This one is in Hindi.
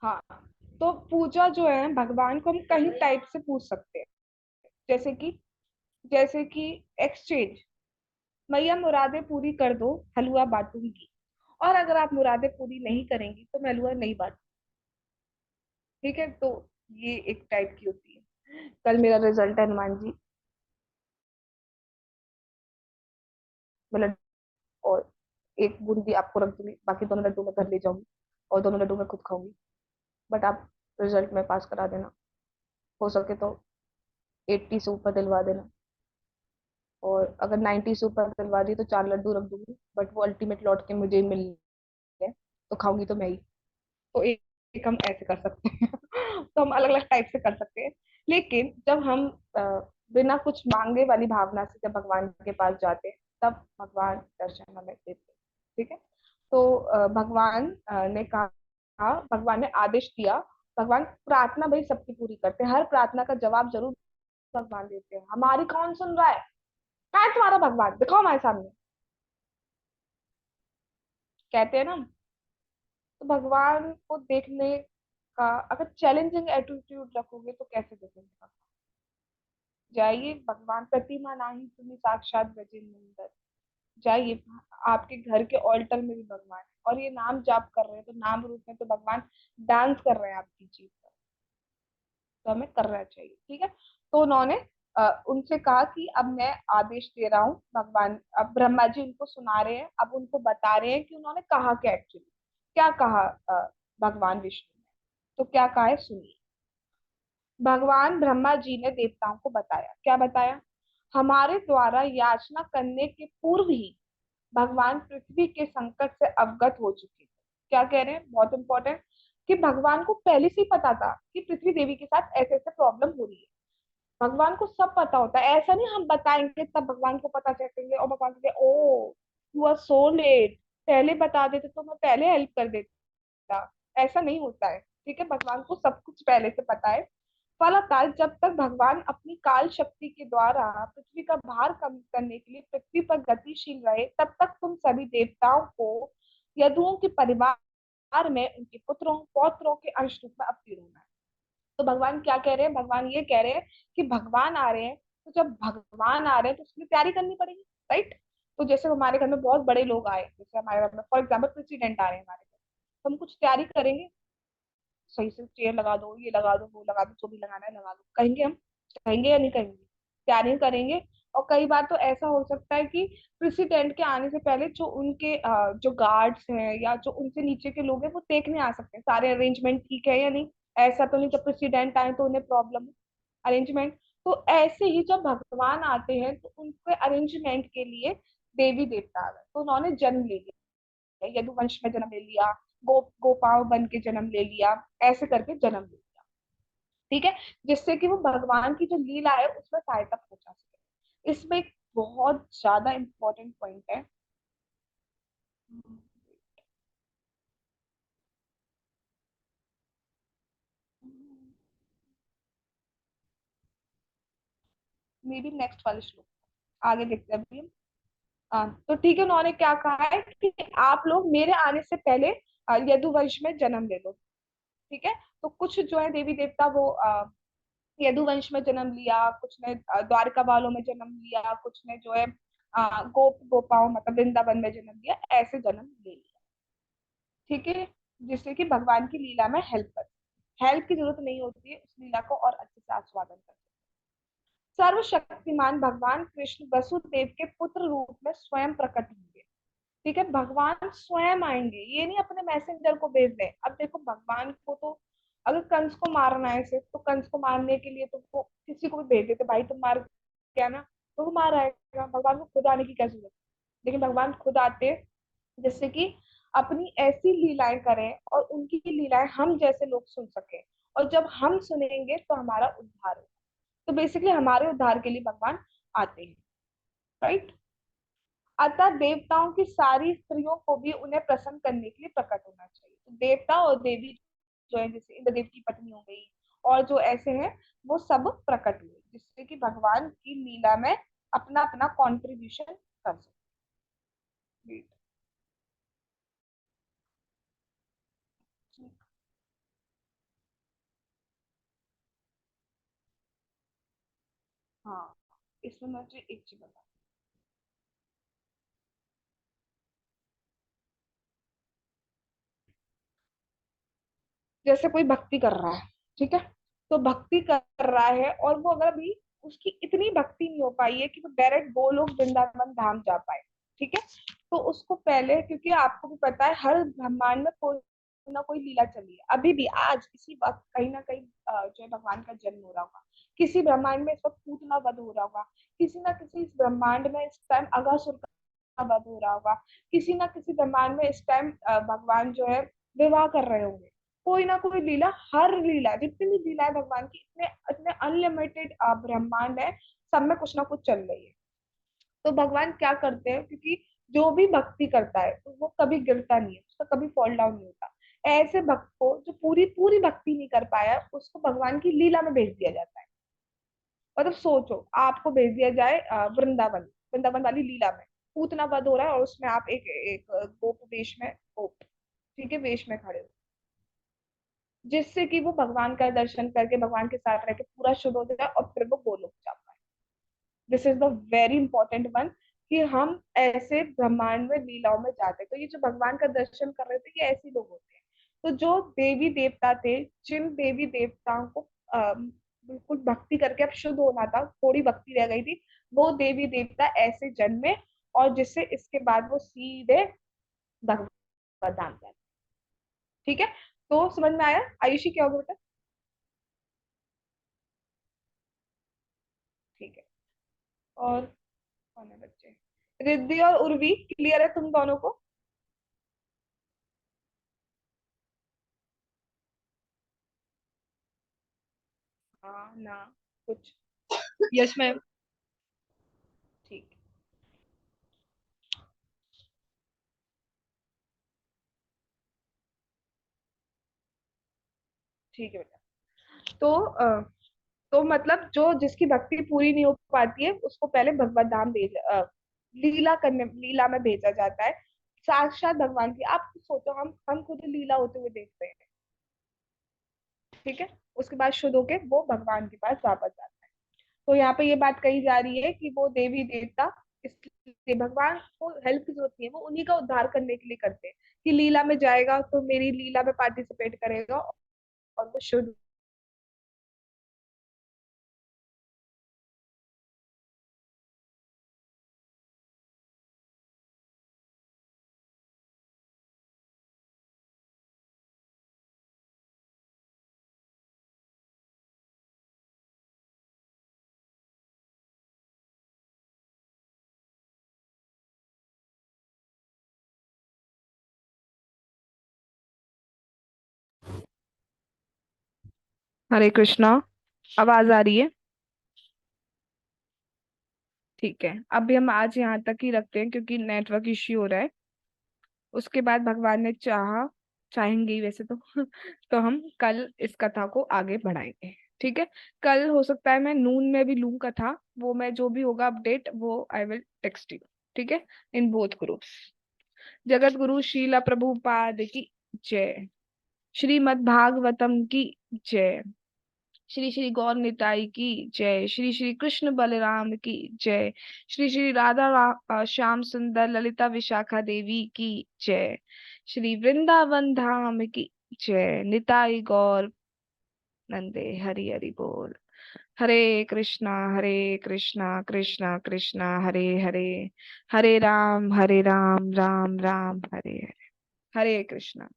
हाँ, तो पूजा जो है भगवान को हम कई टाइप से पूछ सकते हैं। जैसे कि जैसे कि एक्सचेंज, मैया मुरादें पूरी कर दो, हलवा बांटूंगी। और अगर आप मुरादें पूरी नहीं करेंगी तो मैं हलवा नहीं बांटूंगी। ठीक है, तो ये एक टाइप की होती है। कल मेरा रिजल्ट है हनुमान जी, मतलब, और एक बूंदी आपको रख दूंगी, बाकी दोनों लड्डू मैं घर ले जाऊंगी और दोनों लड्डू मैं खुद खाऊंगी। बट आप रिजल्ट में पास करा देना, हो सके तो 80 से ऊपर दिलवा देना। और अगर 90 से ऊपर दिलवा दी तो 4 लड्डू रख दूंगी, बट वो अल्टीमेट लौट के मुझे ही मिल है, तो खाऊंगी तो मैं ही। तो एक हम ऐसे कर सकते हैं। तो हम अलग अलग टाइप से कर सकते हैं। लेकिन जब हम अ, बिना कुछ मांगे वाली भावना से जब भगवान के पास जाते हैं, तब भगवान दर्शन हमें देते हैं। ठीक है, तो भगवान ने कहा, भगवान ने आदेश दिया। भगवान प्रार्थना भाई सबकी पूरी करते हैं, हर प्रार्थना का जवाब जरूर भगवान देते हैं। हमारी कौन सुन रहा है? कहाँ है तुम्हारा भगवान? दिखाओ हमारे सामने। कहते हैं ना। तो भगवान को देखने का अगर चैलेंजिंग एटीट्यूड रखोगे तो कैसे देखेंगे भगवान? जाइए, भगवान प्रतिमा नाही तुम्हें साक्षात ब्रजेंद्र, जाइए। आपके घर के ऑल्टर में भी भगवान है, और ये नाम जाप कर रहे हैं तो नाम रूप में तो भगवान डांस कर रहे हैं आपकी चीज पर। तो हमें करना चाहिए। ठीक है, तो उन्होंने उनसे कहा कि अब मैं आदेश दे रहा हूँ। भगवान, अब ब्रह्मा जी उनको सुना रहे हैं, अब उनको बता रहे हैं कि उन्होंने कहा क्या एक्चुअली, क्या कहा भगवान विष्णु ने। तो क्या कहा है सुनिए। भगवान ब्रह्मा जी ने देवताओं को बताया, क्या बताया? हमारे द्वारा याचना करने के पूर्व ही भगवान पृथ्वी के संकट से अवगत हो चुके थे। क्या कह रहे हैं, बहुत इंपॉर्टेंट, कि भगवान को पहले से ही पता था कि पृथ्वी देवी के साथ ऐसे ऐसे प्रॉब्लम हो रही है। भगवान को सब पता होता है, ऐसा नहीं हम बताएंगे तब भगवान को पता चलेंगे और भगवान कहते ओ यू आर सो लेट, पहले बता देते तो मैं पहले हेल्प कर देता। ऐसा नहीं होता है। ठीक है, भगवान को सब कुछ पहले से पता है। फलतः जब तक भगवान अपनी काल शक्ति के द्वारा पृथ्वी का भार कम करने के लिए पृथ्वी पर गतिशील रहे, तब तक तुम सभी देवताओं को यदुओं के परिवार में उनके पुत्रों पौत्रों के अंश रूप में अवतीर्ण होना है। तो भगवान क्या कह रहे हैं? भगवान ये कह रहे हैं कि भगवान आ रहे हैं, तो जब भगवान आ रहे हैं तो उसकी तैयारी करनी पड़ेगी। राइट? तो जैसे हमारे घर में बहुत बड़े लोग आए, जैसे हमारे घर में फॉर एग्जाम्पल प्रेसिडेंट आ रहे हैं हमारे घर, तो हम कुछ तैयारी करेंगे। सही से चेयर लगा दो, ये लगा दो, वो लगा दो, जो भी लगाना है लगा दो, कहेंगे हम? कहेंगे या नहीं कहेंगे? तैयारी करेंगे। और कई बार तो ऐसा हो सकता है कि प्रेसिडेंट के आने से पहले जो उनके जो गार्ड्स हैं या जो उनसे नीचे के लोग हैं वो देखने आ सकते हैं सारे अरेंजमेंट ठीक है या नहीं। ऐसा तो नहीं जब प्रेसिडेंट आए तो उन्हें प्रॉब्लम अरेंजमेंट। तो ऐसे ही जब भगवान आते हैं तो उनके अरेंजमेंट के लिए देवी देवता आ गए, तो उन्होंने जन्म ले लिया। यदुवंश में जन्म ले लिया, गोपाओं बन के जन्म ले लिया, ऐसे करके जन्म ले लिया। ठीक है, जिससे कि वो भगवान की जो लीला है उसमें सहायता पहुंचा सके। इसमें एक बहुत ज्यादा इंपॉर्टेंट पॉइंट है। मे बी नेक्स्ट वाले श्लोक, आगे देखते हैं अभी हम। तो ठीक है, उन्होंने क्या कहा है कि आप लोग मेरे आने से पहले यदुवंश में जन्म ले लो। ठीक है, तो कुछ जो है देवी देवता वो यदुवंश में जन्म लिया, कुछ ने द्वारका वालों में जन्म लिया, कुछ ने जो है गोपाओं मतलब वृंदावन में जन्म लिया, ऐसे जन्म ले लिया। ठीक है, जिससे कि भगवान की लीला में हेल्प की जरूरत नहीं होती है, उस लीला को और अच्छे से आस्वादन कर सकते। सर्वशक्तिमान भगवान कृष्ण वसुदेव के पुत्र रूप में स्वयं प्रकट होंगे। ठीक है, भगवान स्वयं आएंगे, ये नहीं अपने मैसेंजर को भेज दें। अब देखो भगवान को तो अगर कंस को मारना है सिर्फ, तो कंस को मारने के लिए तो वो किसी को भी भेज देते, भाई तुम मार क्या ना, तो वो मार आएगा। भगवान को खुद आने की क्या जरूरत है? लेकिन भगवान खुद आते हैं, जिससे कि अपनी ऐसी लीलाएं करें और उनकी लीलाएं हम जैसे लोग सुन सके। और जब हम सुनेंगे तो हमारा उद्धार होगा। तो बेसिकली हमारे उद्धार के लिए भगवान आते हैं। राइट? अतः देवताओं की सारी स्त्रियों को भी उन्हें प्रसन्न करने के लिए प्रकट होना चाहिए। तो देवता और देवी जो है, जैसे इंद्रदेव की पत्नी हो गई और जो ऐसे हैं, वो सब प्रकट हुए, जिससे कि भगवान की लीला में अपना अपना कॉन्ट्रीब्यूशन कर सके। हाँ, इसमें मैं तुझे एक चीज बता, जैसे कोई भक्ति कर रहा है, ठीक है, तो भक्ति कर रहा है और वो अगर अभी उसकी इतनी भक्ति नहीं हो पाई है कि वो डायरेक्ट गोलोक वृंदावन धाम जा पाए, ठीक है, तो उसको पहले, क्योंकि आपको भी पता है हर ब्रह्मांड में कोई ना कोई लीला चली है, अभी भी आज इसी वक्त कहीं ना कहीं जो है भगवान का जन्म हो रहा होगा, किसी ब्रह्मांड में इस वक्त पूतना वध हो रहा होगा, किसी ना किसी इस ब्रह्मांड में इस टाइम अगासुर का वध हो रहा होगा, किसी ना किसी ब्रह्मांड में इस टाइम भगवान जो है विवाह कर रहे होंगे, कोई ना कोई लीला, हर लीला, जितनी भी लीला है भगवान की, इतने इतने अनलिमिटेड ब्रह्मांड है, सब में कुछ ना कुछ चल रही है। तो भगवान क्या करते हैं, क्योंकि जो भी भक्ति करता है तो वो कभी गिरता नहीं है, उसका कभी फॉल डाउन नहीं होता, ऐसे भक्त को जो पूरी पूरी भक्ति नहीं कर पाया उसको भगवान की लीला में भेज दिया जाता है। मतलब सोचो, आपको भेज दिया जाए वृंदावन, वृंदावन वाली लीला में पूतना वध हो रहा है और उसमें आप एक एक गोप वेश में, गोप, ठीक है, वेश में खड़े हो, जिससे कि वो भगवान का दर्शन करके भगवान के साथ रह के पूरा शुद्ध हो जाए और फिर वो गोलोक जा पाए। This is the very important one, कि हम ऐसे ब्रह्मांड में लीलाओं में जाते हैं। तो ये जो भगवान का दर्शन कर रहे थे ये ऐसे लोग होते हैं। तो जो देवी देवता थे, जिन देवी देवताओं को बिल्कुल भक्ति करके अब शुद्ध होना था, थोड़ी भक्ति रह गई थी, वो देवी देवता ऐसे जन्मे और जिससे इसके बाद वो सीधे भगवत धाम जाते। ठीक है, तो समझ में आया आयुषी क्या होगा बेटा? ठीक है। और कौन है बच्चे? रिद्धि और उर्वी क्लियर है तुम दोनों को? हाँ ना, कुछ? Yes ma'am. ठीक, ठीक है बेटा। तो तो मतलब जो जिसकी भक्ति पूरी नहीं हो पाती है उसको पहले भगवत धाम लीला करने, लीला में भेजा जाता है, साक्षात भगवान की। आप सोचो, हम खुद लीला होते हुए देखते हैं, ठीक है, उसके बाद शुद्ध होके वो भगवान के पास वापस जाता है। तो यहाँ पे ये बात कही जा रही है कि वो देवी देवता, इसलिए भगवान को हेल्प की जरूरत नहीं है, वो उन्हीं का उद्धार करने के लिए करते हैं, कि लीला में जाएगा तो मेरी लीला में पार्टिसिपेट करेगा और वो शुद्ध। हरे कृष्णा। आवाज आ रही है? ठीक है, अभी हम आज यहाँ तक ही रखते हैं क्योंकि नेटवर्क इश्यू हो रहा है। उसके बाद भगवान ने चाहा, चाहेंगे ही वैसे तो तो हम कल इस कथा को आगे बढ़ाएंगे। ठीक है, कल हो सकता है मैं नून में भी लूँ कथा, वो मैं जो भी होगा अपडेट वो आई विल टेक्स्ट यू। ठीक है, in both groups. Jagat Guru Srila Prabhupada की जय। श्रीमद् भागवतम की जय। श्री श्री गौर निताई की जय। श्री श्री कृष्ण बलराम की जय। श्री श्री श्याम सुंदर ललिता विशाखा देवी की जय। श्री वृंदावन धाम की जय। निताई गौर नंदे हरि हरि बोल। हरे कृष्णा कृष्णा कृष्णा हरे हरे, हरे राम राम राम हरे हरे। हरे कृष्णा।